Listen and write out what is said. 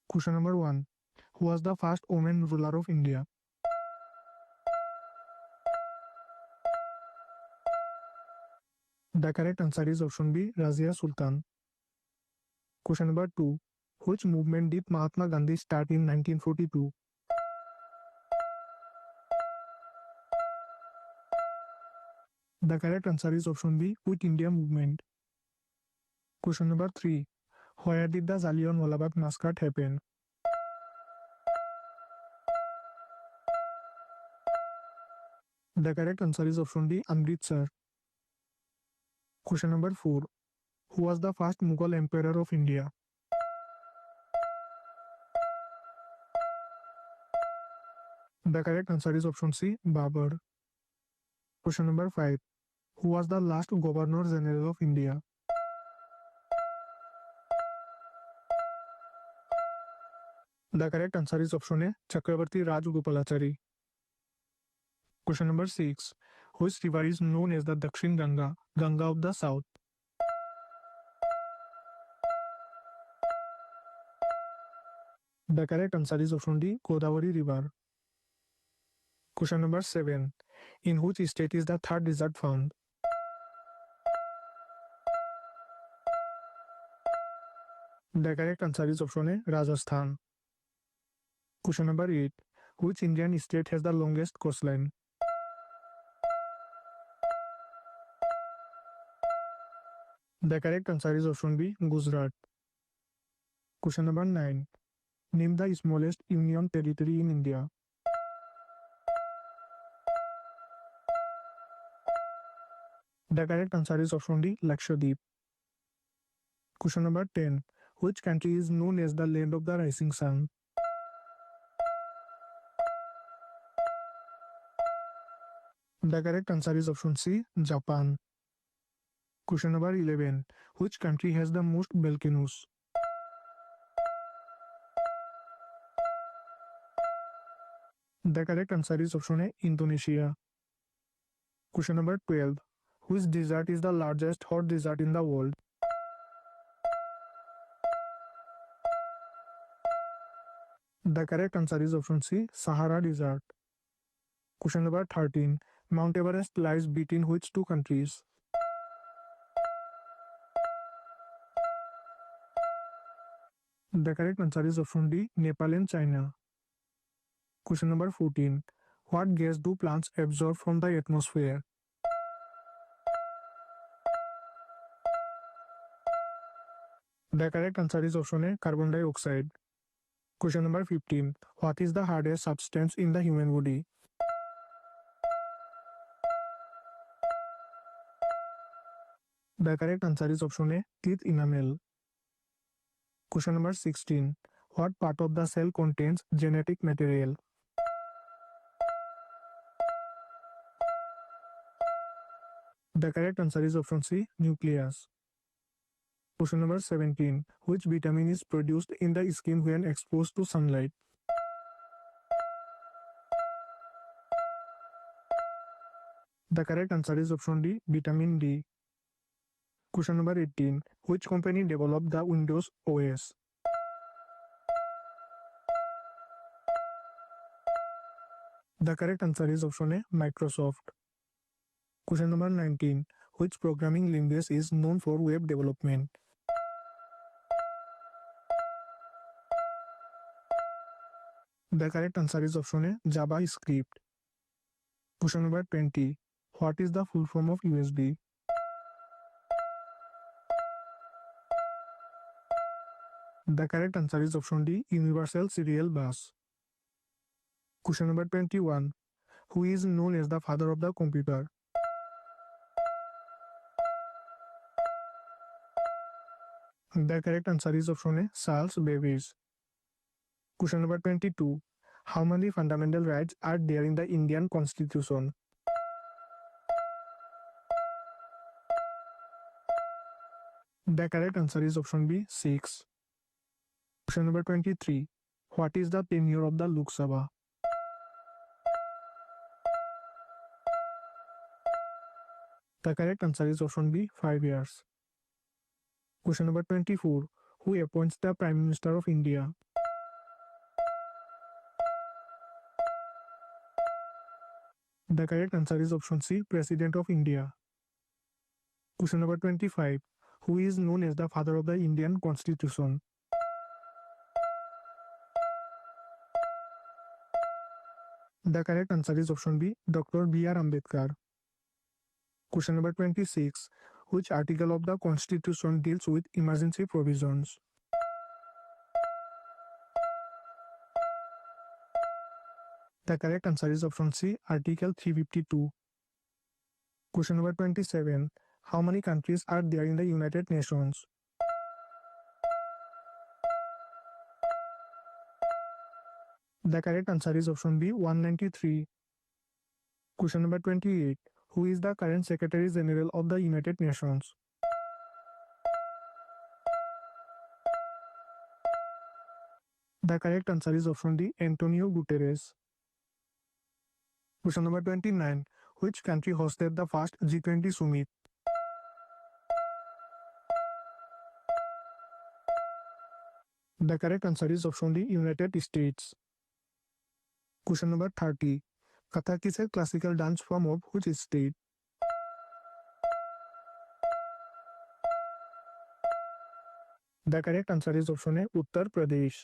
Question number 1. Who was the first woman ruler of India? The correct answer is option B, Razia Sultan. Question number 2. Which movement did Mahatma Gandhi start in 1942? The correct answer is option B, Quit India movement. Question number 3. Where did the Jallianwala Bagh massacre happen? The correct answer is option D, Amritsar. Question number 4. Who was the first Mughal emperor of India? The correct answer is option C, Babur. Question number 5. Who was the last Governor General of India? The correct answer is option A, Chakrabarti Rajagopalachari. Question number 6. Which river is known as the Dakshin Ganga, Ganga of the South? The correct answer is option D, Godavari River. Question number 7. In which state is the third desert found? The correct answer is option A, Rajasthan. Question number 8. Which Indian state has the longest coastline? The correct answer is option B, Gujarat. Question number 9. Name the smallest union territory in India. The correct answer is option D, Lakshadweep. Question number 10. Which country is known as the land of the rising sun? The correct answer is option C, Japan. Question number 11. Which country has the most volcanoes? The correct answer is option A, Indonesia. Question number 12. Which desert is the largest hot desert in the world? The correct answer is option C, Sahara Desert. Question number 13. Mount Everest lies between which two countries? The correct answer is option D, Nepal and China. Question number 14. What gas do plants absorb from the atmosphere? The correct answer is option A, carbon dioxide. Question number 15. What is the hardest substance in the human body? The correct answer is option A, teeth enamel. Question number 16. What part of the cell contains genetic material? The correct answer is option C, nucleus. Question number 17. Which vitamin is produced in the skin when exposed to sunlight? The correct answer is option D, vitamin D. Question number 18. Which company developed the Windows OS? The correct answer is option A, Microsoft. Question number 19. Which programming language is known for web development? The correct answer is option A, JavaScript. Question number 20. What is the full form of USB? The correct answer is option D, Universal Serial Bus. Question number 21. Who is known as the father of the computer? The correct answer is option A, Charles Babbage. Question number 22. How many fundamental rights are there in the Indian Constitution? The correct answer is option B, 6. Question number 23. What is the tenure of the Lok Sabha? The correct answer is option B, 5 years. Question number 24. Who appoints the Prime Minister of India? The correct answer is option C, President of India. Question number 25. Who is known as the father of the Indian Constitution? The correct answer is option B, Dr. B.R. Ambedkar. Question number 26. Which article of the Constitution deals with emergency provisions? The correct answer is option C, Article 352. Question number 27. How many countries are there in the United Nations? The correct answer is option B, 193. Question number 28. Who is the current Secretary General of the United Nations? The correct answer is option D, Antonio Guterres. Question number 29. Which country hosted the first G20 summit? The correct answer is option D, United States. Question number 30. Kathak is a classical dance form of which state? The correct answer is option A, Uttar Pradesh.